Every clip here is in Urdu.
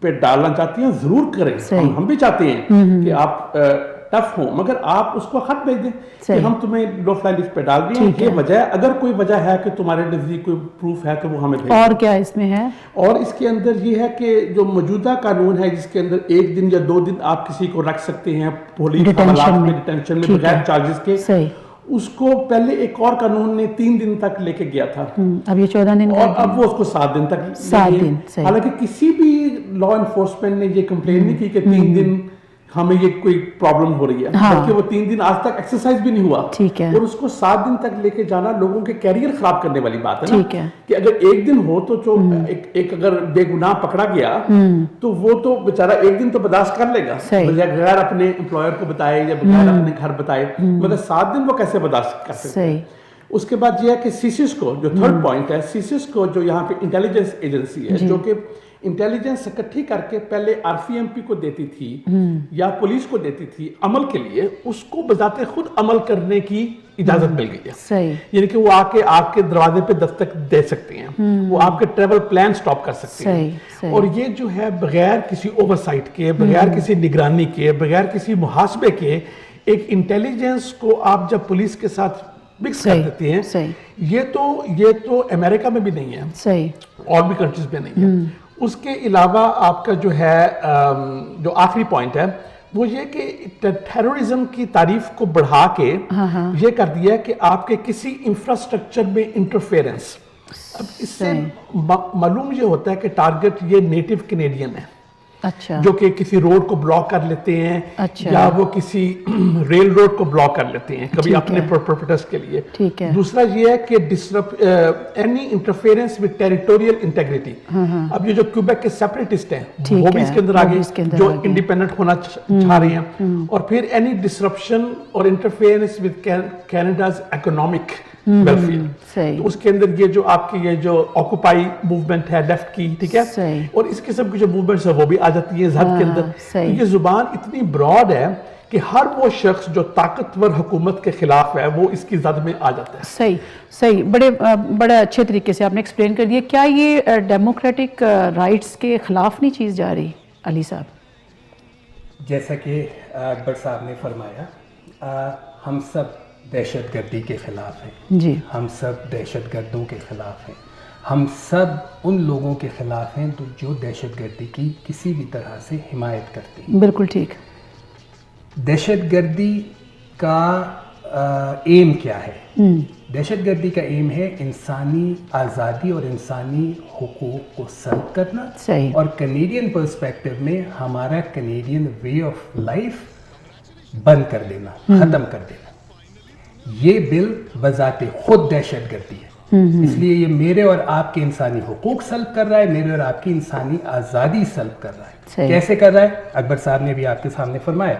پہ ڈالنا چاہتی ہیں ضرور کریں, ہم بھی چاہتے ہیں کہ آپ ٹف ہوں, مگر آپ اس کو خط بھیج دیں کہ ہم تمہیں لو فلائی لسٹ پہ ڈال دیں, یہ وجہ ہے. اگر کوئی وجہ ہے کہ تمہارے نزدیک کوئی پروف ہے تو وہ ہمیں بھیج دیں. اور کیا اس میں ہے؟ اور اس کے اندر یہ ہے کہ جو موجودہ قانون ہے جس کے اندر 1 دن یا 2 دن آپ کسی کو رکھ سکتے ہیں پولیس حوالات میں, ڈیٹینشن میں بغیر چارجز کے, اس کو پہلے ایک اور قانون نے 3 دن تک لے کے گیا تھا, اب یہ 14 دن, اور اب وہ اس کو 7 دن تک. حالانکہ کسی بھی لا انفورسمنٹ نے یہ کمپلین نہیں کی کہ 3 دن ہمیں یہ کوئی پرابلم ہو رہی ہے, بلکہ وہ 3 دن آج تک ایکسرسائز بھی نہیں ہوا, اور اس کو 7 دن تک لے کے جانا لوگوں کے کیریئر خراب کرنے والی بات ہے نا, کہ اگر 1 دن ہو تو جو ایک اگر بے گناہ پکڑا گیا تو وہ تو بیچارہ 1 دن تو برداشت کر لے گا بغیر اپنے امپلائر کو بتائے یا بغیر اپنے گھر بتائے, مگر 7 دن وہ کیسے برداشت کر سکتے ہیں. اس کے بعد یہ ہے کہ سیسس کو, جو تھرڈ پوائنٹ ہے, سیسس کو جو یہاں پہ انٹیلیجنس ایجنسی ہے جو کہ انٹیلیجنس اکٹھی کر کے پہلے RCMP کو دیتی تھی یا پولیس کو دیتی تھی عمل کے لیے, اس کو بذات خود عمل کرنے کی اجازت مل گئی ہے. یعنی کہ وہ آ کے دروازے پہ دستک دے سکتے ہیں, وہ آپ کے ٹریول پلان سٹاپ کر سکتے ہیں, اور یہ جو ہے بغیر کسی اوورسائٹ کے, بغیر کسی نگرانی کے, بغیر کسی محاسبے کے, ایک انٹیلیجنس کو آپ جب پولیس کے ساتھ مکس کر دیتے ہیں, یہ تو امریکہ میں بھی نہیں ہے, اور بھی کنٹریز میں نہیں ہے. اس کے علاوہ آپ کا جو ہے جو آخری پوائنٹ ہے وہ یہ کہ ٹیررزم کی تعریف کو بڑھا کے یہ کر دیا کہ آپ کے کسی انفراسٹرکچر میں انٹرفیرنس. اب اس سے معلوم یہ ہوتا ہے کہ ٹارگٹ یہ نیٹو کینیڈین ہے, جو کہ کسی روڈ کو بلاک کر لیتے ہیں, یا وہ کسی ریل روڈ کو بلاک کر لیتے ہیں کبھی اپنے پرپس کے لیے. دوسرا یہ ہے کہ any interference with territorial integrity. اب یہ جو کیوبیک کے سیپریٹسٹ ہیں وہ بھی اس کے اندر آگے جو انڈیپینڈنٹ ہونا چاہ رہے ہیں, اور پھر اینی ڈسرپشن اور انٹرفیرنس ود کینیڈاز اکنامک ویلفیئر. تو اس کے اندر یہ جو آپ کی یہ جو آکوپائی موومنٹ ہے لیفٹ کی, ٹھیک ہے, اور اس قسم کی جو موومنٹس ہیں وہ بھی آ جاتی ہیں زد کے اندر. یہ زبان اتنی براڈ ہے کہ ہر وہ شخص جو طاقتور حکومت کے خلاف ہے وہ اس کی زد میں آ جاتا ہے. صحیح, بڑے اچھے طریقے سے آپ نے ایکسپلین کر دیا. کیا یہ ڈیموکریٹک رائٹس کے خلاف نہیں چیز جا رہی علی صاحب؟ جیسا کہ اکبر صاحب نے فرمایا, ہم سب دہشت گردی کے خلاف ہیں, ہم سب دہشت گردوں کے خلاف ہیں, ہم سب ان لوگوں کے خلاف ہیں جو دہشت گردی کی کسی بھی طرح سے حمایت کرتے ہیں. بالکل ٹھیک. دہشت گردی کا ایم کیا ہے؟ دہشت گردی کا ایم ہے انسانی آزادی اور انسانی حقوق کو سلب کرنا, اور کینیڈین پرسپیکٹو میں ہمارا کینیڈین وے آف لائف بند کر دینا, ختم کر دینا. یہ بل بذات خود دہشت گردی ہے, اس لیے یہ میرے اور آپ کے انسانی حقوق سلب کر رہا ہے, میرے اور آپ کی انسانی آزادی سلب کر رہا ہے. کیسے کر رہا ہے؟ اکبر صاحب نے بھی آپ کے سامنے فرمایا.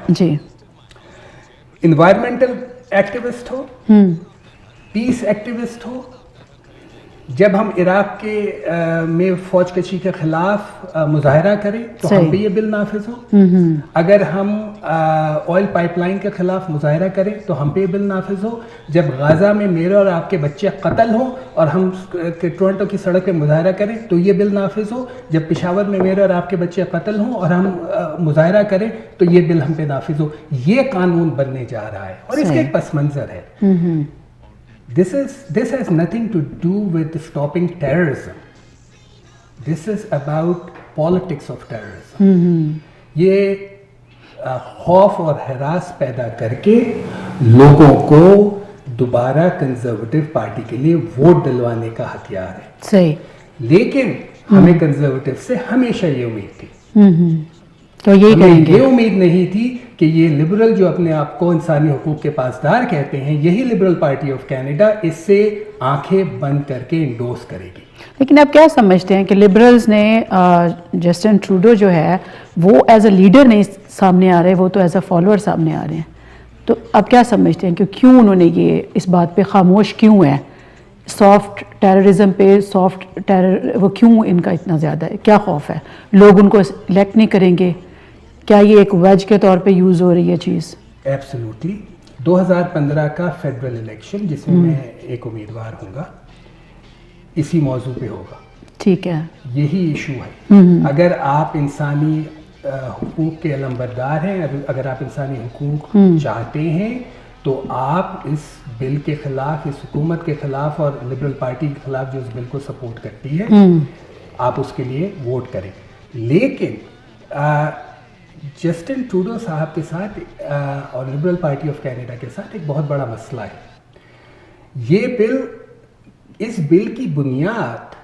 انوائرمنٹل ایکٹیوسٹ ہو, پیس ایکٹیوسٹ ہو, جب ہم عراق کے میں فوج کشی کے خلاف مظاہرہ کریں تو ہم پہ یہ بل نافذ ہو. اگر ہم آئل پائپ لائن کے خلاف مظاہرہ کریں تو ہم پہ یہ بل نافذ ہو. جب غزہ میں میرے اور آپ کے بچے قتل ہوں اور ہم ٹورنٹو کی سڑک پہ مظاہرہ کریں تو یہ بل نافذ ہو. جب پشاور میں میرے اور آپ کے بچے قتل ہوں اور ہم مظاہرہ کریں تو یہ بل ہم پہ نافذ ہو. یہ قانون بننے جا رہا ہے, اور اس کے ایک پس منظر ہے. This has nothing to do with stopping terrorism. This is about politics of terrorism. یہ خوف اور ہراس پیدا کر کے لوگوں کو دوبارہ کنزرویٹو پارٹی کے لیے ووٹ دلوانے کا ہتھیار ہے. صحیح. لیکن ہمیں کنزرویٹو سے ہمیشہ یہ امید تھی, تو یہ امید نہیں تھی کہ یہ لبرل جو اپنے آپ کو انسانی حقوق کے پاسدار کہتے ہیں, یہی لبرل پارٹی آف کینیڈا اس سے آنکھیں بند کر کے انڈورس کرے گی. لیکن آپ کیا سمجھتے ہیں کہ لبرلز نے جسٹن ٹروڈو جو ہے وہ ایز اے لیڈر نہیں سامنے آ رہے, وہ تو ایز اے فالوور سامنے آ رہے ہیں, تو آپ کیا سمجھتے ہیں کہ کیوں انہوں نے یہ اس بات پہ خاموش کیوں ہے؟ سافٹ ٹیررزم پہ سافٹ ٹیرر وہ کیوں ان کا اتنا زیادہ ہے؟ کیا خوف ہے لوگ ان کو الیکٹ نہیں کریں گے؟ کیا یہ ایک ویج کے طور پہ یوز ہو رہی ہے چیز؟ ایبسلیوٹلی. 2015 کا فیڈرل الیکشن جس میں میں ایک امیدوار ہوں گا اسی موضوع پہ ہوگا. ٹھیک ہے. یہی ایشو ہے. اگر آپ انسانی حقوق کے علمبردار ہیں, اگر آپ انسانی حقوق چاہتے ہیں, تو آپ اس بل کے خلاف, اس حکومت کے خلاف اور لبرل پارٹی کے خلاف جو اس بل کو سپورٹ کرتی ہے, آپ اس کے لیے ووٹ کریں. لیکن جسٹن ٹروڈو صاحب کے ساتھ اور لبرل پارٹی آف کینیڈا کے ساتھ ایک بہت بڑا مسئلہ ہے. یہ بل, اس بل کی بنیاد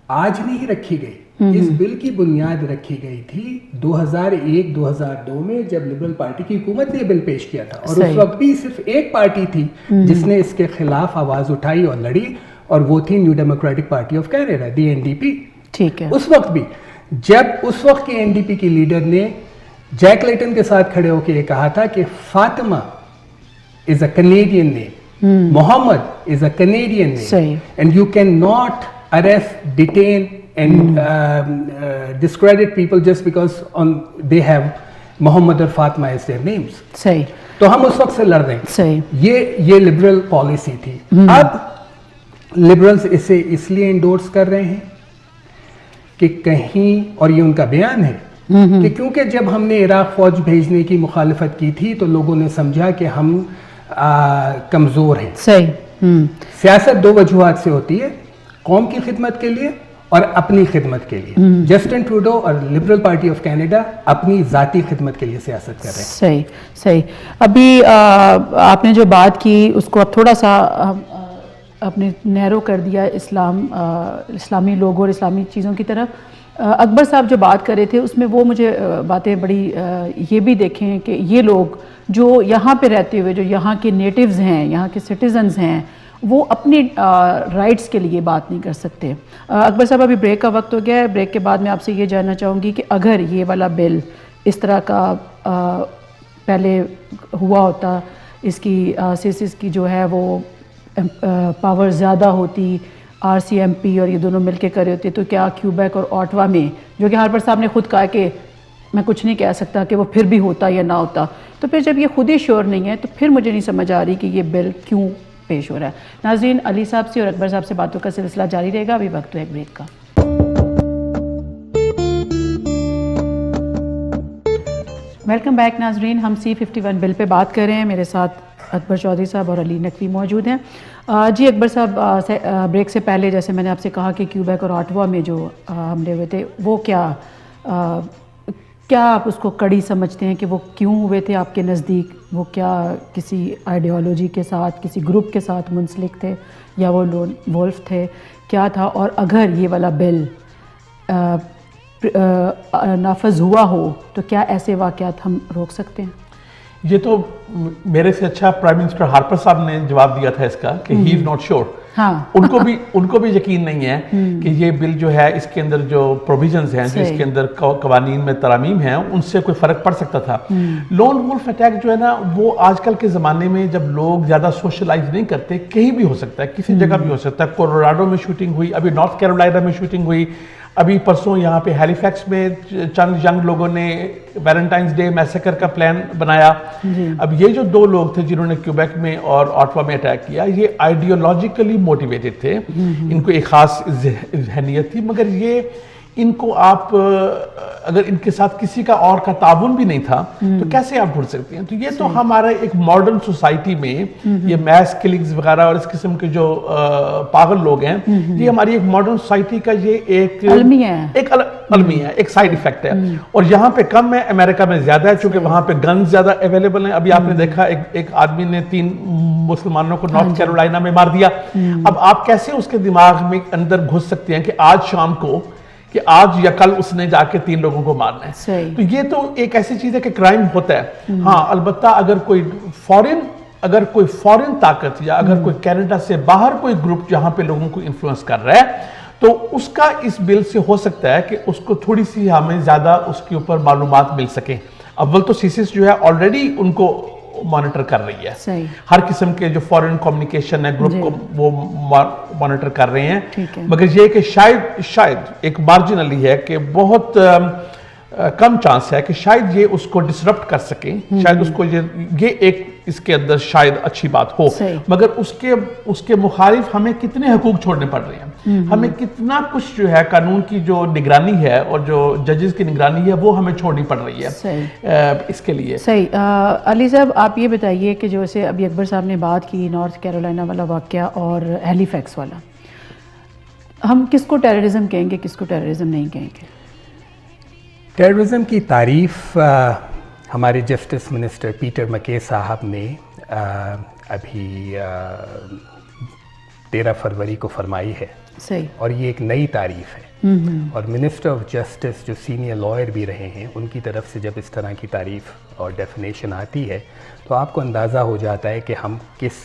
آج نہیں رکھی گئی. اس بل کی بنیاد رکھی گئی تھی 2001-2002 میں, جب لبرل پارٹی کی حکومت نے یہ بل پیش کیا تھا, اور اس وقت بھی صرف ایک پارٹی تھی جس نے اس کے خلاف آواز اٹھائی اور لڑی, اور وہ تھی new democratic party of Canada, the NDP. ٹھیک ہے. اس وقت بھی جب اس وقت کے NDP کی لیڈر نے جیک لیٹن کے ساتھ کھڑے ہو کے یہ کہا تھا کہ Fatima is a Canadian name, Muhammad is a Canadian name, and you cannot arrest, detain and discredit people just because they have Muhammad or Fatima as their names. صحیح. تو ہم اس وقت سے لڑ رہے ہیں. صحیح. یہ لبرل پالیسی تھی. اب لبرلز اسے اس لیے انڈورس کر رہے ہیں کہ کہیں, اور یہ ان کا بیان ہے کہ کیونکہ جب ہم نے عراق فوج بھیجنے کی مخالفت کی تھی تو لوگوں نے سمجھا کہ ہم کمزور ہیں. صحیح. سیاست دو وجوہات سے ہوتی ہے, قوم کی خدمت کے لیے اور اپنی خدمت کے لیے. جسٹن ٹروڈو اور لبرل پارٹی آف کینیڈا اپنی ذاتی خدمت کے لیے سیاست کر رہے ہیں. صحیح. صحیح. ابھی آپ نے جو بات کی اس کو اب تھوڑا سا آپ نے نیرو کر دیا اسلامی لوگوں اور اسلامی چیزوں کی طرف. اکبر صاحب جو بات کر رہے تھے اس میں وہ مجھے باتیں بڑی یہ بھی دیکھیں کہ یہ لوگ جو یہاں پہ رہتے ہوئے, جو یہاں کے نیٹیوز ہیں, یہاں کے سٹیزنز ہیں, وہ اپنی رائٹس کے لیے بات نہیں کر سکتے. اکبر صاحب ابھی بریک کا وقت ہو گیا ہے. بریک کے بعد میں آپ سے یہ جاننا چاہوں گی کہ اگر یہ والا بل اس طرح کا پہلے ہوا ہوتا, اس کی سیسز کی جو ہے وہ پاور زیادہ ہوتی, RCMP اور یہ دونوں مل کے کرے ہوتے, تو کیا کیوبیک اور اوٹوا میں, جو کہ ہارپر صاحب نے خود کہا کہ میں کچھ نہیں کہہ سکتا کہ وہ پھر بھی ہوتا یا نہ ہوتا, تو پھر جب یہ خود ہی شور نہیں ہے تو پھر مجھے نہیں سمجھ آ رہی کہ یہ بل کیوں پیش ہو رہا ہے. ناظرین, علی صاحب سے اور اکبر صاحب سے باتوں کا سلسلہ جاری رہے گا. ابھی وقت ہے ایک بریک کا. ویلکم بیک ناظرین, ہم C51 بل پہ بات کر رہے ہیں. میرے ساتھ اکبر چودھری صاحب اور علی نقوی موجود ہیں. جی اکبر صاحب, بریک سے پہلے جیسے میں نے آپ سے کہا کہ کیوبیک اور اوٹوا میں جو حملے ہوئے تھے وہ کیا آپ اس کو کڑی سمجھتے ہیں کہ وہ کیوں ہوئے تھے آپ کے نزدیک؟ وہ کیا کسی آئیڈیالوجی کے ساتھ, کسی گروپ کے ساتھ منسلک تھے, یا وہ لون وولف تھے, کیا تھا؟ اور اگر یہ والا بل نافذ ہوا ہو تو کیا ایسے واقعات ہم روک سکتے ہیں؟ یہ تو میرے سے اچھا پرائم منسٹر ہارپر صاحب نے جواب دیا تھا اس کا کہ ہی از ناٹ شیور. ان کو بھی یقین نہیں ہے کہ یہ بل جو ہے اس کے اندر جو پروویژنز ہیں, جو اس کے اندر قوانین میں ترامیم ہیں, ان سے کوئی فرق پڑ سکتا تھا. لون وولف اٹیک جو ہے نا, وہ آج کل کے زمانے میں جب لوگ زیادہ سوشلائز نہیں کرتے, کہیں بھی ہو سکتا ہے, کسی جگہ بھی ہو سکتا ہے. کولوراڈو میں شوٹنگ ہوئی, ابھی نارتھ کیرولائنا میں شوٹنگ ہوئی, ابھی پرسوں یہاں پہ ہیلیفیکس میں چند ینگ لوگوں نے ویلنٹائنز ڈے میسیکر کا پلان بنایا. اب یہ جو دو لوگ تھے جنہوں نے کیوبیک میں اور اوٹوا میں اٹیک کیا, یہ آئیڈیولوجیکلی موٹیویٹڈ تھے, ان کو ایک خاص ذہنیت تھی, مگر یہ ان کو آپ اگر ان کے ساتھ کسی کا اور کا تعاون بھی نہیں تھا تو کیسے آپ ڈھونڈ سکتے ہیں؟ تو یہ تو ہمارا ایک ماڈرن سوسائٹی میں یہ میس کلنگز وغیرہ اور اس قسم کے جو پاگل لوگ ہیں, یہ ہماری ایک ماڈرن سوسائٹی کا یہ ایک المیہ ہے, ایک سائیڈ ایفیکٹ ہے. اور یہاں پہ کم ہے, امریکہ میں زیادہ ہے, چونکہ وہاں پہ گنز زیادہ اویلیبل ہیں. ابھی آپ نے دیکھا ایک آدمی نے 3 مسلمانوں کو نارتھ کیرولائنا میں مار دیا. اب آپ کیسے اس کے دماغ میں اندر گھس سکتے ہیں کہ آج شام کو, کہ آج یا کل اس نے جا کے 3 لوگوں کو مارنا ہے؟ تو یہ تو ایک ایسی چیز ہے کہ کرائم ہوتا ہے. ہاں, البتہ اگر کوئی فورن طاقت یا اگر کوئی کینیڈا سے باہر کوئی گروپ جہاں پہ لوگوں کو انفلوئنس کر رہا ہے, تو اس کا اس بل سے ہو سکتا ہے کہ اس کو تھوڑی سی ہمیں زیادہ اس کے اوپر معلومات مل سکیں. اول تو سیسیس جو ہے آلریڈی ان کو مانیٹر کر رہی ہے, ہر قسم کے جو فورن کمیونیکیشن ہے گروپ کو وہ مانیٹر کر رہے ہیں. مگر یہ کہ شاید ایک مارجنلی ہے کہ بہت کم چانس ہے کہ شاید یہ اس کو ڈسرپٹ کر سکیں, شاید اس کو یہ ایک اس کے اندر شاید اچھی بات ہو, مگر اس کے مخالف ہمیں کتنے حقوق چھوڑنے پڑ رہے ہیں, ہمیں کتنا کچھ جو ہے قانون کی جو نگرانی ہے اور جو ججز کی نگرانی ہے وہ ہمیں چھوڑنی پڑ رہی ہے اس کے لیے. صحیح. علی صاحب آپ یہ بتائیے کہ جیسے ابھی اکبر صاحب نے بات کی نارتھ کیرولائنا والا واقعہ اور ہیلی فیکس والا, ہم کس کو ٹیررزم کہیں گے, کس کو ٹیررزم نہیں کہیں گے؟ ٹیررزم کی تعریف ہمارے جسٹس منسٹر پیٹر مکے صاحب نے ابھی 13 فروری کو فرمائی ہے. صحیح. اور یہ ایک نئی تعریف ہے, اور منسٹر آف جسٹس جو سینئر لائر بھی رہے ہیں ان کی طرف سے جب اس طرح کی تعریف اور ڈیفینیشن آتی ہے تو آپ کو اندازہ ہو جاتا ہے کہ ہم کس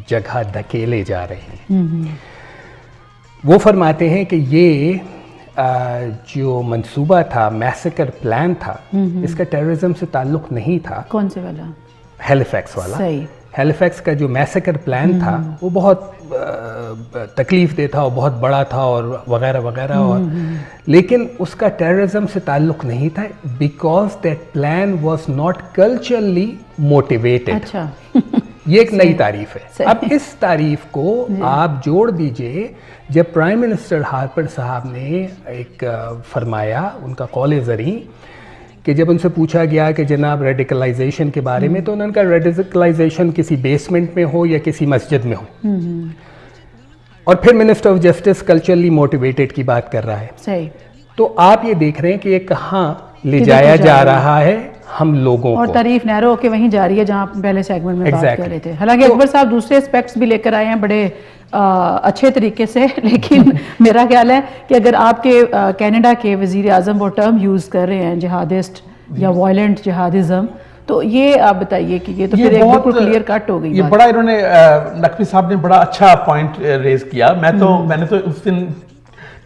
جگہ دھکیلے جا رہے ہیں. وہ فرماتے ہیں کہ یہ جو منصوبہ تھا, میسیکر پلان تھا, اس کا ٹیررزم سے تعلق نہیں تھا. کون سے والا؟ ہیلی فیکس والا. صحیح. ہیلی فیکس کا جو میسیکر پلان تھا وہ بہت تکلیف دہ تھا اور بہت بڑا تھا اور وغیرہ وغیرہ, اور لیکن اس کا ٹیررزم سے تعلق نہیں تھا, because that plan was not culturally motivated. اچھا. یہ ایک نئی تعریف ہے. اب اس تعریف کو آپ جوڑ دیجئے جب پرائم منسٹر ہارپر صاحب نے ایک فرمایا, ان کا قول زریں, کہ جب ان سے پوچھا گیا کہ جناب ریڈیکلائزیشن کے بارے میں, تو انہوں نے کہا ریڈیکلائزیشن کسی بیسمنٹ میں ہو یا کسی مسجد میں ہو. اور پھر minister of justice culturally motivated کی بات کر رہا ہے. صحیح. تو آپ یہ دیکھ رہے ہیں کہ یہ کہاں لے جایا جا رہا ہے ہم لوگوں کو, اور تعریف نیرو ہو کے وہیں جاری ہے جہاں پہلے سیگمنٹ میں بات کر رہے تھے. حالانکہ اکبر صاحب دوسرے اسپیکٹس بھی لے کر آئے ہیں بڑے اچھے طریقے سے, لیکن میرا خیال ہے کہ اگر آپ کے کینیڈا کے وزیر اعظم وہ ٹرم یوز کر رہے ہیں جہادسٹ یا وائلنٹ جہادزم, تو یہ آپ بتائیے کہ یہ تو پھر ایک بالکل کلیئر کٹ ہو گئی. یہ بڑا انہوں نے نقوی صاحب نے بڑا اچھا پوائنٹ ریز کیا. میں نے تو اس دن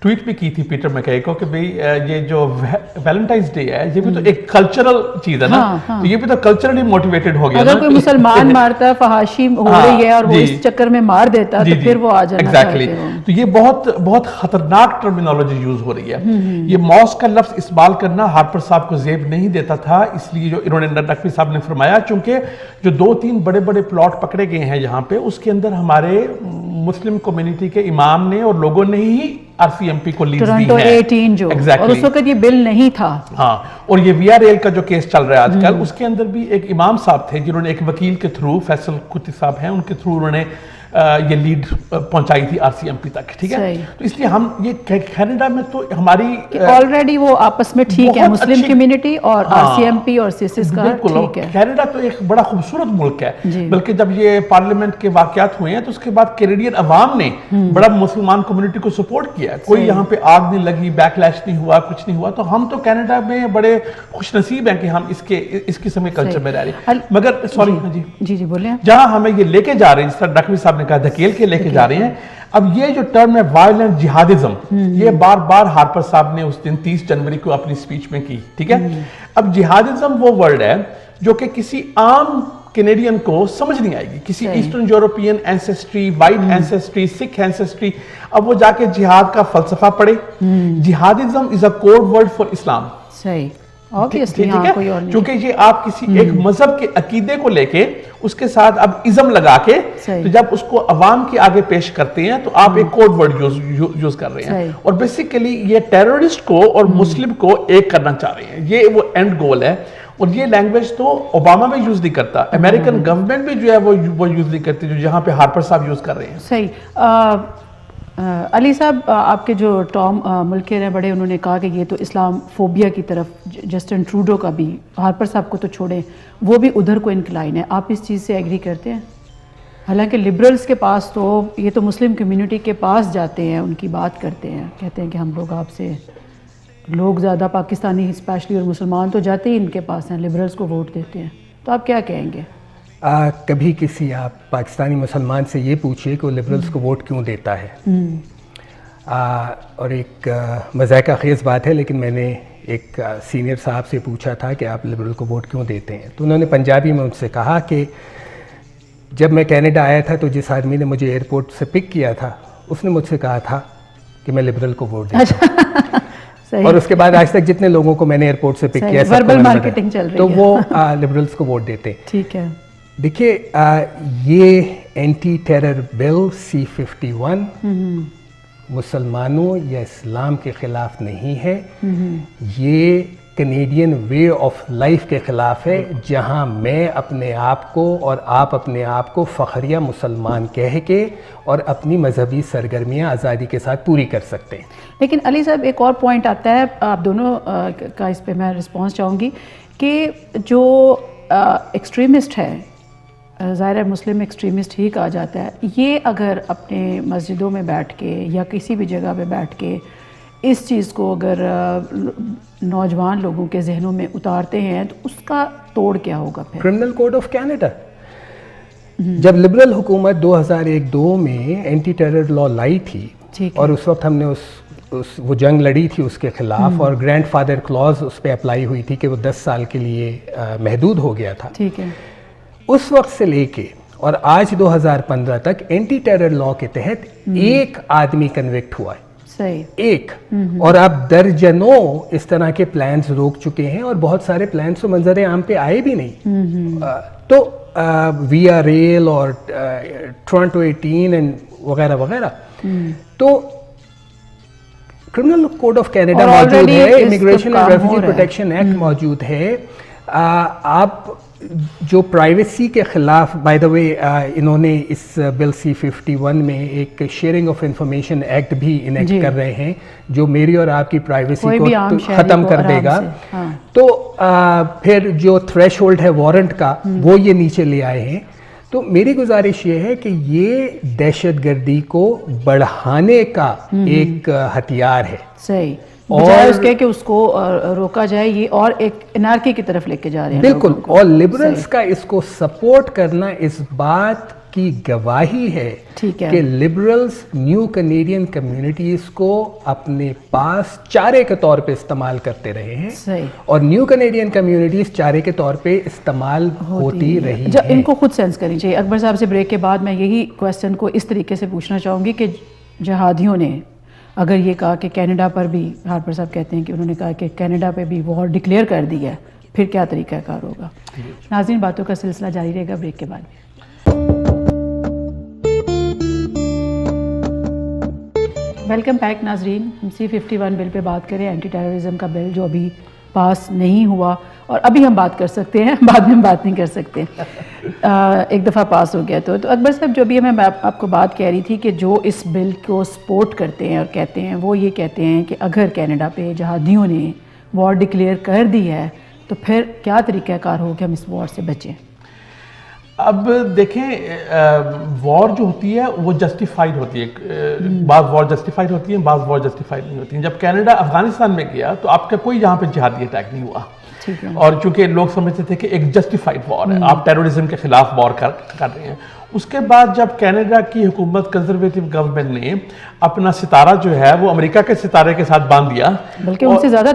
ٹویٹ بھی کی تھی پیٹر مکے کو کہ بھئی یہ جو ویلنٹائنس ڈے ہے یہ بھی تو ایک کلچرل چیز ہے نا, تو یہ بھی تو کلچرلی موٹیویٹڈ ہو گیا. اگر کوئی مسلمان مارتا, فحاشی ہو رہی ہے اور وہ اس چکر میں مار دیتا تو پھر وہ آ جانا چاہتے ہو. تو یہ بہت خطرناک ٹرمینالوجی یوز ہو رہی ہے. یہ موس کا لفظ استعمال کرنا ہارپر صاحب کو زیب نہیں دیتا تھا, اس لیے جو انہوں نے نقوی صاحب نے فرمایا, چونکہ جو 2-3 بڑے بڑے پلاٹ پکڑے گئے ہیں یہاں پہ, اس کے اندر ہمارے مسلم کمیونٹی کے امام نے اور لوگوں نے he R C M P کو لیڈ دی ہے. ٹورنٹو 18 جو, اور اس وقت یہ بل نہیں تھا. ہاں, اور یہ وی آر ایل کا جو کیس چل رہا ہے آج کل, اس کے اندر بھی ایک امام صاحب تھے جنہوں نے ایک وکیل کے تھرو, فیصل کتی صاحب ہیں, ان کے تھرو انہوں نے یہ لیڈ پہنچائی تھی آر سی ایم پی تک. ٹھیک ہے, تو اس لیے ہم یہ کینیڈا میں تو ہماری آلریڈی وہ آپس میں ٹھیک ہے, مسلم کمیونٹی اور آر سی ایم پی اور سیسز کا ٹھیک ہے. کینیڈا تو ایک بڑا خوبصورت ملک ہے, بلکہ جب یہ پارلیمنٹ کے واقعات ہوئے ہیں تو اس کے بعد کینیڈین عوام نے بڑا مسلمان کمیونٹی کو سپورٹ کیا, کوئی یہاں پہ آگ نہیں لگی, بیک لیش نہیں ہوا, کچھ نہیں ہوا. تو ہم تو کینیڈا میں بڑے خوش نصیب ہیں کہ ہم اس قسم کے کلچر میں رہ رہے ہیں. مگر سوری, جی بولیں, جہاں ہمیں یہ لے کے جا رہے ہیں, جس طرح نقوی صاحب نے کہا دھکیل کے لے کے جا رہے ہیں, اب یہ جو ٹرم ہے وائلنٹ جہادزم, یہ بار بار ہارپر صاحب نے اس دن 30 جنوری کو اپنی سپیچ میں کی. ٹھیک ہے, اب جہادزم وہ ورڈ ہے جو کہ کسی عام کینیڈین کو سمجھ نہیں آئے گی, کسی eastern European ancestry, white ancestry, Sikh ancestry, اب وہ جا کے جہاد کا فلسفہ پڑھے. Jihadism is a code word for Islam. صحیح, چونکہ یہ آپ کسی ایک مذہب کے عقیدے کو لے کے اس کے ساتھ اب ازم لگا کے, تو جب اس کو عوام کے آگے پیش کرتے ہیں تو آپ ایک کوڈ ورڈ یوز کر رہے ہیں, اور بیسیکلی یہ ٹیررسٹ کو اور مسلم کو ایک کرنا چاہ رہے ہیں. یہ وہ اینڈ گول ہے, اور یہ لینگویج تو اوباما بھی یوز نہیں کرتا, امریکن گورنمنٹ بھی جو ہے وہ یوز نہیں کرتی, جو جہاں پہ ہارپر صاحب یوز کر رہے ہیں. صحیح. علی صاحب, آپ کے جو ٹام ملکر ہیں بڑے, انہوں نے کہا کہ یہ تو اسلام فوبیا کی طرف, جسٹن ٹروڈو کا بھی, ہارپر صاحب کو تو چھوڑیں, وہ بھی ادھر کو انکلائن ہے. آپ اس چیز سے ایگری کرتے ہیں؟ حالانکہ لبرلز کے پاس تو یہ تو مسلم کمیونٹی کے پاس جاتے ہیں, ان کی بات کرتے ہیں, کہتے ہیں کہ ہم لوگ آپ سے, لوگ زیادہ پاکستانی اسپیشلی اور مسلمان تو جاتے ہی ان کے پاس ہیں, لبرلز کو ووٹ دیتے ہیں. تو آپ کیا کہیں گے؟ کبھی کسی آپ پاکستانی مسلمان سے یہ پوچھئے کہ وہ لبرلز کو ووٹ کیوں دیتا ہے. اور ایک مذائقہ خیز بات ہے, لیکن میں نے ایک سینئر صاحب سے پوچھا تھا کہ آپ لبرل کو ووٹ کیوں دیتے ہیں, تو انہوں نے پنجابی میں ان سے کہا کہ جب میں کینیڈا آیا تھا تو جس آدمی نے مجھے ایئرپورٹ سے پک کیا تھا, اس نے مجھ سے کہا تھا کہ میں لبرل کو ووٹ دیتا ہوں. اور اس کے بعد آج تک جتنے لوگوں کو میں نے ایئرپورٹ سے پک کیا وربل مارکیٹنگ چل رہی ہے تو وہ لبرلز کو ووٹ دیتے ہیں. ٹھیک ہے. دیکھیے یہ اینٹی ٹیرر بل C-51 مسلمانوں یا اسلام کے خلاف نہیں ہے, یہ کینیڈین وے آف لائف کے خلاف ہے, جہاں میں اپنے آپ کو اور آپ اپنے آپ کو فخریہ مسلمان کہہ کے اور اپنی مذہبی سرگرمیاں آزادی کے ساتھ پوری کر سکتے ہیں. لیکن علی صاحب ایک اور پوائنٹ آتا ہے, آپ دونوں کا اس پہ میں رسپانس چاہوں گی کہ جو ایکسٹریمسٹ ہے, ظاہر ہے مسلم ایکسٹریمسٹ ہی کہا جاتا ہے, یہ اگر اپنے مسجدوں میں بیٹھ کے یا کسی بھی جگہ پہ بیٹھ کے اس چیز کو اگر نوجوان لوگوں کے ذہنوں میں اتارتے ہیں تو اس کا توڑ کیا ہوگا پھر؟ کرمنل کوڈ آف کینیڈا, جب لبرل حکومت 2001-2 میں اینٹی ٹیرر لا لائی تھی اور اس وقت ہم نے وہ جنگ لڑی تھی اس کے خلاف, اور گرینڈ فادر کلوز اس پہ اپلائی ہوئی تھی کہ وہ 10 سال کے لیے محدود ہو گیا تھا. ٹھیک ہے. اس وقت سے لے کے اور آج 2015 تک اینٹی ٹیرر لا کے تحت ایک آدمی کنوکٹ ہوا ہے, صحیح, ایک, اور آپ درجنوں اس طرح کے پلانز روک چکے ہیں, اور بہت سارے پلانز تو منظر عام پہ آئے بھی نہیں. تو ویا ریل اور ٹورنٹو 18 وغیرہ وغیرہ. تو کرمنل کوڈ آف کینیڈا موجود ہے, immigration and refugee protection act موجود ہے. آپ جو پرائیویسی کے خلاف, بائی دا وے انہوں نے اس بل C-51 میں ایک شیئرنگ آف انفارمیشن ایکٹ بھی انیکٹ کر رہے ہیں, جو میری اور آپ کی پرائیویسی کو ختم کر دے گا. تو پھر جو تھریش ہولڈ ہے وارنٹ کا, وہ یہ نیچے لے آئے ہیں. تو میری گزارش یہ ہے کہ یہ دہشت گردی کو بڑھانے کا ایک ہتھیار ہے. صحیح, بجائے اس کے کہ اس کو روکا جائے, یہ اور ایک انارکی کی طرف لے کے جا رہے ہیں. بالکل, اور لبرلز کا اس کو سپورٹ کرنا اس بات کی گواہی ہے کہ لبرلز نیو کینیڈین کمیونٹیز کو اپنے پاس چارے کے طور پہ استعمال کرتے رہے ہیں, اور نیو کینیڈین کمیونٹیز چارے کے طور پہ استعمال ہوتی رہی ہیں. ان کو خود سینس کرنی چاہیے. اکبر صاحب سے بریک کے بعد میں یہی کویسچن کو اس طریقے سے پوچھنا چاہوں گی کہ جہادیوں نے اگر یہ کہا کہ کینیڈا پر بھی, ہارپر صاحب کہتے ہیں کہ انہوں نے کہا کہ کینیڈا پہ بھی وار ڈکلیئر کر دی ہے, پھر کیا طریقہ کار ہوگا؟ ناظرین, باتوں کا سلسلہ جاری رہے گا بریک کے بعد. ویلکم بیک ناظرین. ہم C-51 بل پہ بات کریں, اینٹی ٹیررزم کا بل جو ابھی پاس نہیں ہوا, اور ابھی ہم بات کر سکتے ہیں, بعد میں ہم بات نہیں کر سکتے, ایک دفعہ پاس ہو گیا. تو اکبر صاحب, جو بھی میں آپ کو بات کہہ رہی تھی کہ جو اس بل کو سپورٹ کرتے ہیں اور کہتے ہیں, وہ یہ کہتے ہیں کہ اگر کینیڈا پہ جہادیوں نے وار ڈکلیئر کر دی ہے تو پھر کیا طریقہ کار ہو کہ ہم اس وار سے بچیں؟ اب دیکھیں, وار جو ہوتی ہے وہ جسٹیفائڈ ہوتی ہے, بعض وار جسٹیفائڈ ہوتی ہیں, بعض وار جسٹیفائڈ نہیں ہوتی ہیں. جب کینیڈا افغانستان میں گیا تو آپ کا کوئی یہاں پہ جہادی اٹیک نہیں ہوا, اور چونکہ لوگ سمجھتے تھے کہ ایک جسٹیفائڈ وار ہے, آپ ٹیررزم کے خلاف وار کر رہے ہیں. اس کے بعد جب کینیڈا کی حکومت کنزرویٹو گورنمنٹ نے اپنا ستارہ جو ہے وہ امریکہ کے ستارے کے ساتھ باندھ دیا, بلکہ ان سے زیادہ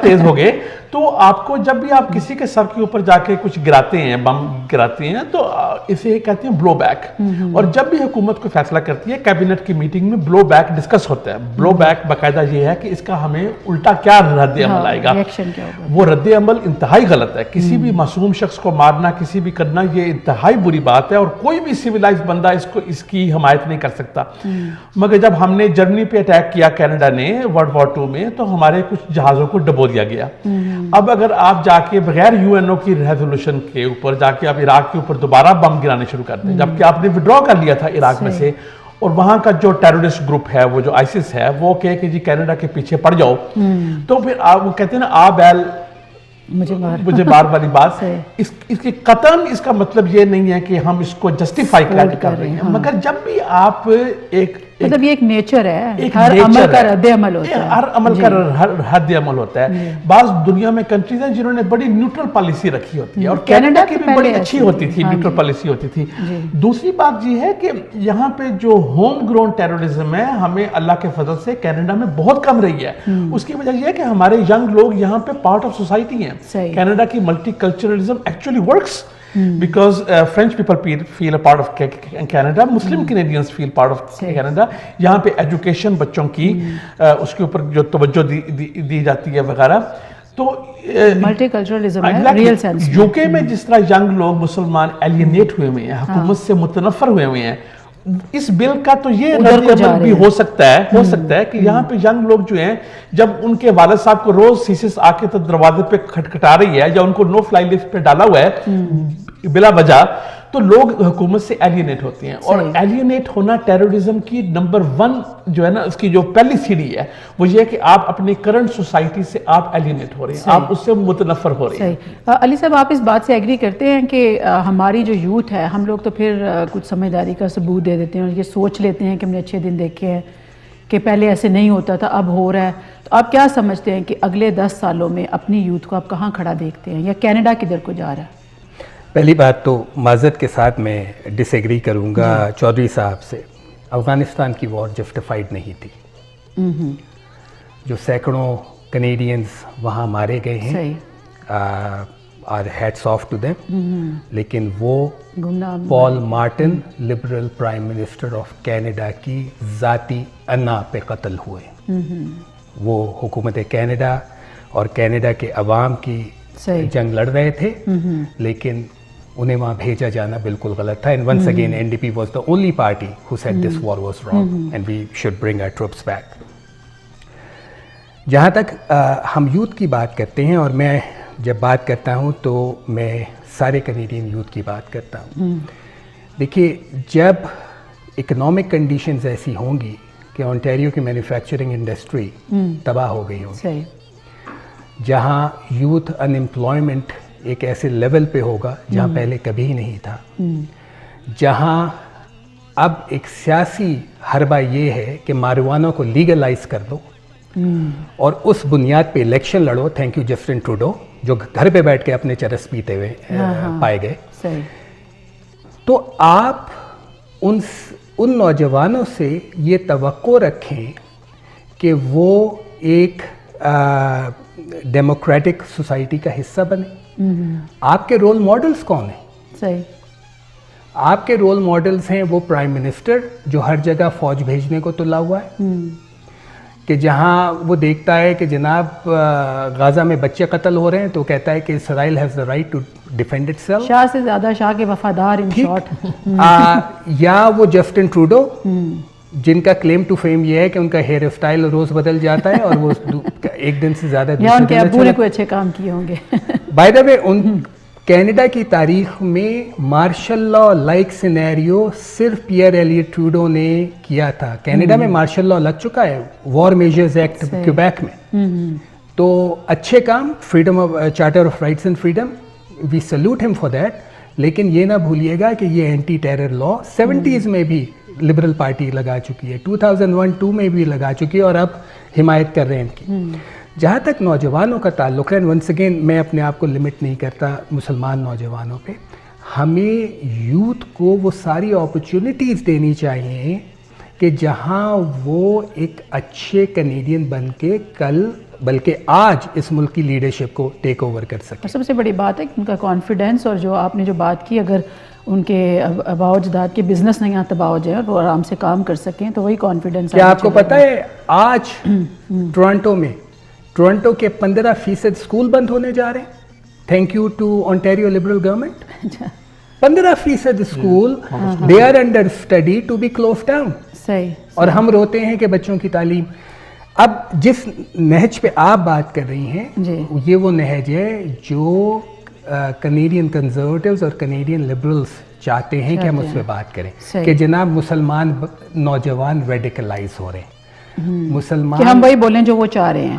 تیز ہو گئے, تو آپ کو جب بھی آپ کسی کے سر کے اوپر جا کے کچھ گراتے ہیں, بم گراتے ہیں, تو اسے کہتے ہیں بلو بیک. اور جب بھی حکومت کو فیصلہ کرتی ہے, کیبنٹ کی میٹنگ میں بلو بیک ڈسکس ہوتا ہے. بلو بیک باقاعدہ یہ ہے کہ اس کا ہمیں الٹا کیا رد عمل آئے گا. وہ رد عمل انتہائی غلط ہے. کسی بھی معصوم شخص کو مارنا, کسی بھی کرنا, یہ انتہائی بری بات ہے, اور کوئی بھی سیویلائز بندہ اس کی حمایت نہیں کر سکتا. مگر جب ہم نے جرمنی پہ اٹیک کیا کینیڈا نے ورلڈ وار 2 میں, تو ہمارے کچھ جہازوں کو ڈبو دیا گیا. اب اگر آپ جا کے بغیر UN کی ریزولوشن کے اوپر جا کے آپ عراق کے اوپر دوبارہ بم گرانے شروع کرتے ہیں, جبکہ آپ نے وڈرا کر لیا تھا عراق میں سے, اور وہاں کا جو ٹیررسٹ گروپ ہے, وہ جو آئسس ہے, وہ کہے کہ جی کینیڈا کے پیچھے پڑ جاؤ, تو پھر آپ وہ کہتے ہیں نا بیل مجھے بار والی بات, اس کی قطعاً اس کا مطلب یہ نہیں ہے کہ ہم اس کو جسٹیفائی کر رہے ہیں. مگر جب بھی آپ مطلب یہ ایک نیچر ہے, ہر عمل کا رد عمل ہوتا ہے, ہر عمل کا رد عمل ہوتا ہے. بعض دنیا میں کنٹریز ہیں جنہوں نے بڑی نیوٹرل پالیسی رکھی ہوتی ہے, اور کینیڈا کی بھی بڑی اچھی ہوتی تھی, نیوٹرل پالیسی ہوتی تھی. دوسری بات یہ ہے کہ یہاں پہ جو ہوم گرون ٹیررزم ہے, ہمیں اللہ کے فضل سے کینیڈا میں بہت کم رہی ہے. اس کی وجہ یہ ہے کہ ہمارے ینگ لوگ یہاں پہ پارٹ آف سوسائٹی ہیں. کینیڈا کی multi culturalism actually works. because French people feel a part of Canada, Muslim Canadians feel part of Canada. یہاں پہ ایجوکیشن بچوں کی اس کے اوپر جو توجہ دی جاتی ہے وغیرہ. تو ملٹی کلچرلزم ہے ریئل سینس. یو کے میں جس طرح ینگ لوگ مسلمان ایلینیٹ ہوئے ہوئے ہیں, حکومت سے متنفر ہوئے ہوئے ہیں, اس بل کا تو یہ رد عمل بھی ہو سکتا ہے کہ یہاں پہ ینگ لوگ جو ہیں جب ان کے والد صاحب کو روز سیسس آ کے دروازے پہ کھٹکھٹا رہی ہے یا ان کو نو فلائی لسٹ پہ ڈالا ہوا ہے بلا وجہ, تو لوگ حکومت سے ایلینیٹ ہوتے ہیں. اور ایلینیٹ ہونا ٹیررزم کی نمبر 1 جو ہے نا, اس کی جو پہلی سیڑھی ہے وہ یہ ہے کہ آپ اپنے کرنٹ سوسائٹی سے آپ ایلینیٹ ہو رہے ہیں, آپ اس سے متنفر ہو رہے ہیں. علی صاحب, آپ اس بات سے ایگری کرتے ہیں کہ ہماری جو یوتھ ہے, ہم لوگ تو پھر کچھ سمجھداری کا ثبوت دے دیتے ہیں اور یہ سوچ لیتے ہیں کہ ہم نے اچھے دن دیکھے ہیں کہ پہلے ایسے نہیں ہوتا تھا, اب ہو رہا ہے. تو آپ کیا سمجھتے ہیں کہ اگلے 10 سالوں میں اپنی یوتھ کو آپ کہاں کھڑا دیکھتے ہیں, یا کینیڈا کدھر کو جا رہا ہے؟ پہلی بات تو معذرت کے ساتھ میں ڈس ایگری کروں گا چودھری صاحب سے. افغانستان کی وار جسٹیفائڈ نہیں تھی. جو سینکڑوں کنیڈینز وہاں مارے گئے ہیں, اور ہیٹس آف ٹو دیم, لیکن وہ Paul Martin liberal prime minister of Canada کی ذاتی انا پہ قتل ہوئے. وہ حکومت کینیڈا اور کینیڈا کے عوام کی جنگ لڑ رہے تھے, لیکن انہیں وہاں بھیجا جانا بالکل غلط تھا. And once again NDP was the only party who said this war was wrong and we should bring our troops back. جہاں تک ہم یوتھ کی بات کرتے ہیں, اور میں جب بات کرتا ہوں تو میں سارے کینیڈین یوتھ کی بات کرتا ہوں. دیکھیے, جب اکنامک کنڈیشنز ایسی ہوں گی کہ اونٹیریو کی مینوفیکچرنگ انڈسٹری تباہ ہو گئی ہوگی, جہاں یوتھ ان امپلائمنٹ ایک ایسے لیول پہ ہوگا جہاں پہلے کبھی نہیں تھا, جہاں اب ایک سیاسی حربہ یہ ہے کہ ماروانہ کو لیگلائز کر دو اور اس بنیاد پہ الیکشن لڑو. تھینک یو جسٹن ٹروڈو, جو گھر پہ بیٹھ کے اپنے چرس پیتے ہوئے پائے گئے. تو آپ ان نوجوانوں سے یہ توقع رکھیں کہ وہ ایک ڈیموکریٹک سوسائٹی کا حصہ بنے. آپ کے رول ماڈلز کون ہیں؟ آپ کے رول ماڈلز ہیں وہ پرائم منسٹر جو ہر جگہ فوج بھیجنے کو تلا ہوا ہے, کہ جہاں وہ دیکھتا ہے کہ جناب غازہ میں بچے قتل ہو رہے ہیں تو کہتا ہے کہ Israel has the right to defend itself. شاہ سے زیادہ شاہ کے وفادار ان شارٹ. یا وہ جسٹن ٹروڈو جن کا کلیم ٹو فیم یہ ہے کہ ان کا ہیئر اسٹائل روز بدل جاتا ہے اور وہ ایک دن سے زیادہ یا ان کے ابو نے کوئی اچھے کام کیے ہوں گے. By the way, in Canada کی تاریخ میں مارشل لا لائک سینیریو صرف پیئر ایلیٹ ٹروڈو نے کیا تھا. کینیڈا میں مارشل لا لگ چکا ہے, وار میجرز ایکٹ کیوبیک میں. تو اچھے کام, freedom of charter of rights and freedom, we salute ہم فار دیٹ. لیکن یہ نہ بھولیے گا کہ یہ اینٹی ٹیرر لا 70s میں بھی لبرل پارٹی لگا چکی ہے, 2001-2 میں بھی لگا چکی ہے, اور اب حمایت کر رہے ہیں ان کی. جہاں تک نوجوانوں کا تعلق ہے, ونس اگین میں اپنے آپ کو لمٹ نہیں کرتا مسلمان نوجوانوں پہ, ہمیں یوتھ کو وہ ساری اپرچونٹیز دینی چاہیے کہ جہاں وہ ایک اچھے کینیڈین بن کے کل بلکہ آج اس ملک کی لیڈرشپ کو ٹیک اوور کر سکیں. سب سے بڑی بات ہے کہ ان کا کانفیڈنس, اور جو آپ نے جو بات کی, اگر ان کے آباء و اجداد کے بزنس نہ یہاں تباہ ہو جائے اور وہ آرام سے کام کر سکیں, تو وہی کانفیڈنس. کیا آپ کو پتہ ہے آج ٹورنٹو کے 15% اسکول بند ہونے جا رہے ہیں, thank you to Ontario Liberal government. 15% school they are under study to be close down. صحیح. اور ہم روتے ہیں کہ بچوں کی تعلیم. اب جس نہج پہ آپ بات کر رہی ہیں یہ وہ نہج ہے جو کنیڈین کنزرویٹیوز اور کنیڈین لبرلز چاہتے ہیں کہ ہم اس پہ بات کریں, کہ جناب مسلمان نوجوان ریڈیکلائز ہو رہے ہیں, مسلمان, کہ ہم وہی بولیں جو وہ چاہ رہے ہیں.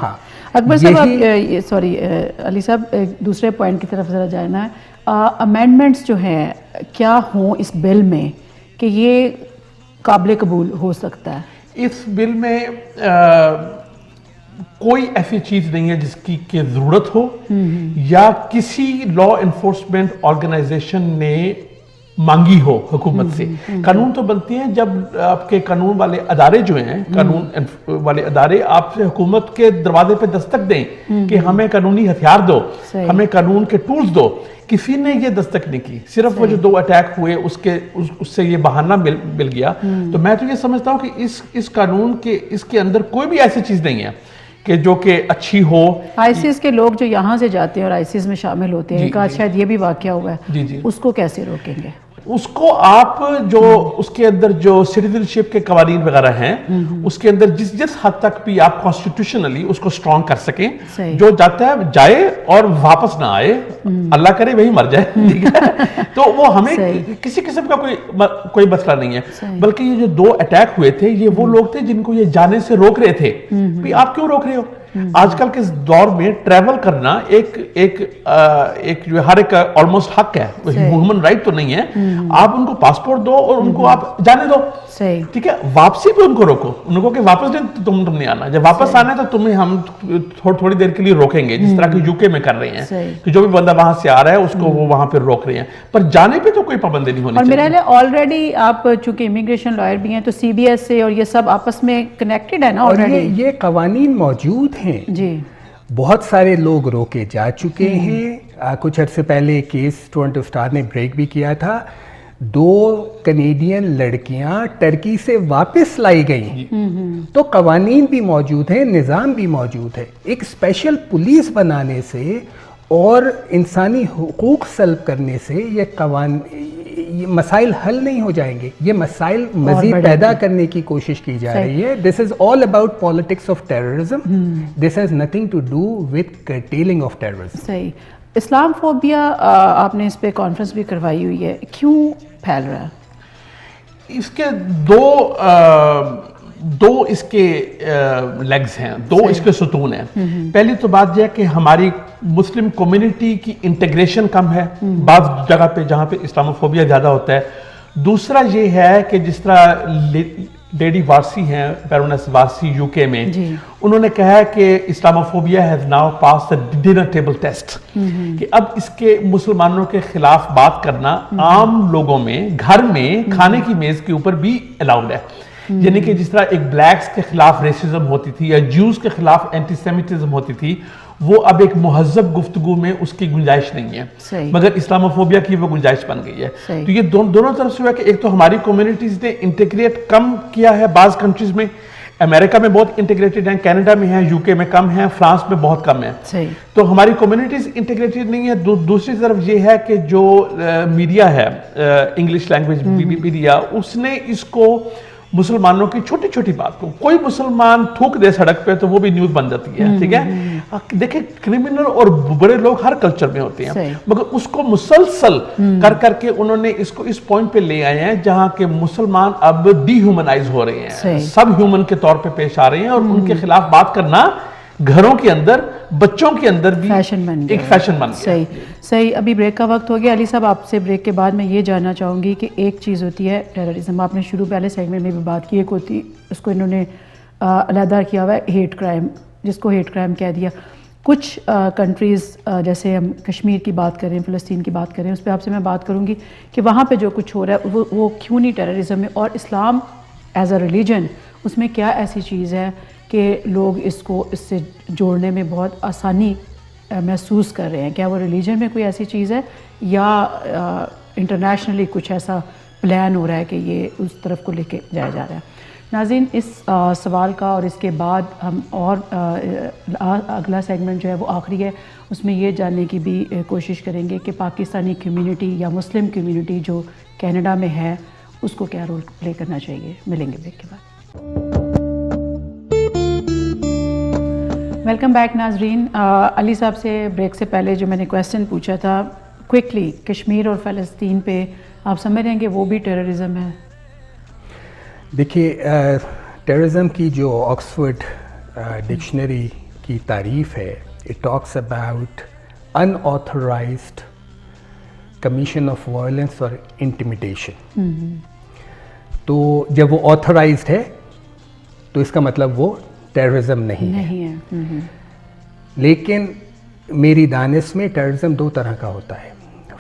اکبر صاحب, آپ سوری علی صاحب, دوسرے پوائنٹ کی طرف ذرا جانا ہے. امینڈمنٹس جو ہیں کیا ہوں اس بل میں کہ یہ قابل قبول ہو سکتا ہے؟ اس بل میں کوئی ایسی چیز نہیں ہے جس کی ضرورت ہو یا کسی لا انفورسمنٹ آرگنائزیشن نے مانگی ہو حکومت سے. قانون تو بنتے ہیں جب آپ کے قانون والے ادارے جو ہیں, قانون والے ادارے آپ سے حکومت کے دروازے پہ دستک دیں کہ ہمیں قانونی ہتھیار دو, ہمیں قانون کے ٹولز دو. کسی نے یہ دستک نہیں کی, صرف وہ جو 2 اٹیک ہوئے اس سے یہ بہانہ مل گیا. تو میں تو یہ سمجھتا ہوں کہ اس قانون کے اس کے اندر کوئی بھی ایسی چیز نہیں ہے کہ جو کہ اچھی ہو. آئیسس کے لوگ جو یہاں سے جاتے ہیں اور آئیسس میں شامل ہوتے ہیں, کا شاید یہ بھی واقعہ ہوا ہے, اس کو کیسے روکیں گے؟ اس کو آپ جو اس کے اندر جو سٹیزنشپ کے قوانین وغیرہ ہیں اس کے اندر جس حد تک بھی آپ کانسٹیٹیوشنلی اس کو سٹرونگ کر سکیں, جو جاتا ہے جائے اور واپس نہ آئے, اللہ کرے وہی مر جائے, ٹھیک ہے. تو وہ ہمیں کسی قسم کا کوئی مسئلہ نہیں ہے. بلکہ یہ جو 2 اٹیک ہوئے تھے یہ وہ لوگ تھے جن کو یہ جانے سے روک رہے تھے. بھی آپ کیوں روک رہے ہو؟ آج کل کے دور میں ٹریول کرنا ایک جو ہر ایک آلموسٹ حق ہے, ہیومن رائٹ تو نہیں ہے. آپ ان کو پاسپورٹ دو اور ان کو آپ جانے دو, ٹھیک ہے. واپسی پہ ان کو روکو, ان کو کہ واپس تم نہیں آنا, جب واپس آنا ہے تو تمہیں ہم تھوڑی دیر کے لیے روکیں گے, جس طرح کہ UK میں کر رہے ہیں کہ جو بھی بندہ وہاں سے آ رہا ہے اس کو وہ وہاں پہ روک رہے ہیں, پر جانے پہ تو کوئی پابندی نہیں ہونی چاہیے. اور میرا آلریڈی آپ چونکہ امیگریشن لائر بھی ہیں تو CBS سے اور یہ سب آپس میں کنیکٹڈ ہے نا آلریڈی. یہ قوانین موجود ہیں جی, بہت سارے لوگ روکے جا چکے ہیں. کچھ عرصے پہلے کیس ٹورنٹو اسٹار نے بریک بھی کیا تھا. 2 کنیڈین لڑکیاں ٹرکی سے واپس لائی گئیں. تو قوانین بھی موجود ہیں, نظام بھی موجود ہے. ایک اسپیشل پولیس بنانے سے اور انسانی حقوق سلب کرنے سے یہ مسائل حل نہیں ہو جائیں گے. یہ مسائل مزید پیدا کرنے کی کوشش کی جا رہی ہے. This is all about politics of terrorism. This has nothing to do with curtailing of terrorism. صحیح. اسلام فوبیا آپ نے اس پہ کانفرنس بھی کروائی ہوئی ہے, کیوں پھیل رہا ہے؟ اس کے دو اس کے لیگز ہیں, 2 اس کے ستون ہیں. پہلی تو بات یہ ہے کہ ہماری مسلم کمیونٹی کی انٹیگریشن کم ہے بعض جگہ پہ جہاں پہ اسلاموفوبیا زیادہ ہوتا ہے. دوسرا یہ ہے کہ جس طرح لیڈی وارسی ہیں, بیرونس وارسی UK میں, انہوں نے کہا ہے کہ Islamophobia has now pass the dinner table test, کہ اب اس کے مسلمانوں کے خلاف بات کرنا عام لوگوں میں گھر میں کھانے کی میز کے اوپر بھی الاؤڈ ہے. یعنی کہ جس طرح ایک بلیکس کے خلاف ریسزم ہوتی تھی یا جیوز کے خلاف اینٹی سیمیٹزم ہوتی تھی, وہ اب ایک مہذب گفتگو میں اس کی گنجائش نہیں ہے, مگر اسلاموفوبیا کی وہ گنجائش بن گئی ہے. تو یہ دونوں طرف سے ہوا کہ ایک تو ہماری کمیونٹیز نے انٹیگریٹ کم کیا ہے بعض کنٹریز میں, امریکہ میں بہت انٹیگریٹڈ ہیں, کینیڈا میں ہیں, UK میں کم ہیں, فرانس میں بہت کم ہیں. تو ہماری کمیونٹیز انٹیگریٹڈ نہیں ہے. دوسری طرف یہ ہے کہ جو میڈیا ہے, انگلش لینگویج میڈیا, اس نے اس کو مسلمانوں کی چھوٹی چھوٹی بات کو, کوئی مسلمان تھوک دے سڑک پہ تو وہ بھی نیوز بن جاتی ہے, ٹھیک ہے. دیکھیں کرمنل اور بڑے لوگ ہر کلچر میں ہوتے ہیں, مگر اس کو مسلسل کر کے انہوں نے اس کو اس پوائنٹ پہ لے آئے ہیں جہاں کہ مسلمان اب ڈی ہیومنائز ہو رہے ہیں, سب ہیومن کے طور پہ پیش آ رہے ہیں, اور ان کے خلاف بات کرنا گھروں کے اندر, بچوں کے اندر بھی ایک فیشن بن گیا. صحیح. ابھی بریک کا وقت ہو گیا. علی صاحب, آپ سے بریک کے بعد میں یہ جاننا چاہوں گی کہ ایک چیز ہوتی ہے ٹیررزم, آپ نے شروع پہلے سیگمنٹ میں بھی بات کی, ایک ہوتی اس کو انہوں نے علیحدہ کیا ہوا ہے ہیٹ کرائم, جس کو ہیٹ کرائم کہہ دیا. کچھ کنٹریز جیسے ہم کشمیر کی بات کریں, فلسطین کی بات کریں, اس پہ آپ سے میں بات کروں گی کہ وہاں پہ جو کچھ ہو رہا ہے وہ کیوں نہیں ٹیررزم ہے, اور اسلام ایز اے ریلیجن اس میں کیا ایسی چیز ہے کہ لوگ اس سے جوڑنے میں بہت آسانی محسوس کر رہے ہیں. کیا وہ ریلیجن میں کوئی ایسی چیز ہے یا انٹرنیشنلی کچھ ایسا پلان ہو رہا ہے کہ یہ اس طرف کو لے کے جایا جا رہا ہے؟ ناظرین, اس سوال کا اور اس کے بعد ہم اور اگلا سیگمنٹ جو ہے وہ آخری ہے, اس میں یہ جاننے کی بھی کوشش کریں گے کہ پاکستانی کمیونٹی یا مسلم کمیونٹی جو کینیڈا میں ہے اس کو کیا رول پلے کرنا چاہیے. ملیں گے بریک کے بعد. ویلکم بیک ناظرین. علی صاحب سے بریک سے پہلے جو میں نے کویسچن پوچھا تھا کوئکلی, کشمیر اور فلسطین پہ آپ سمجھ رہے ہیں کہ وہ بھی ٹیررزم ہے؟ دیکھیے, ٹیررزم کی جو آکسفورڈ ڈکشنری کی تعریف ہے, it talks about an authorized commission of violence اور انٹیمیڈیشن. تو جب وہ آتھورائزڈ ہے تو اس کا مطلب وہ ٹیررزم نہیں ہے. لیکن میری دانش میں ٹیررزم 2 طرح کا ہوتا ہے.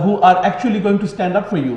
who are actually going to stand up for you.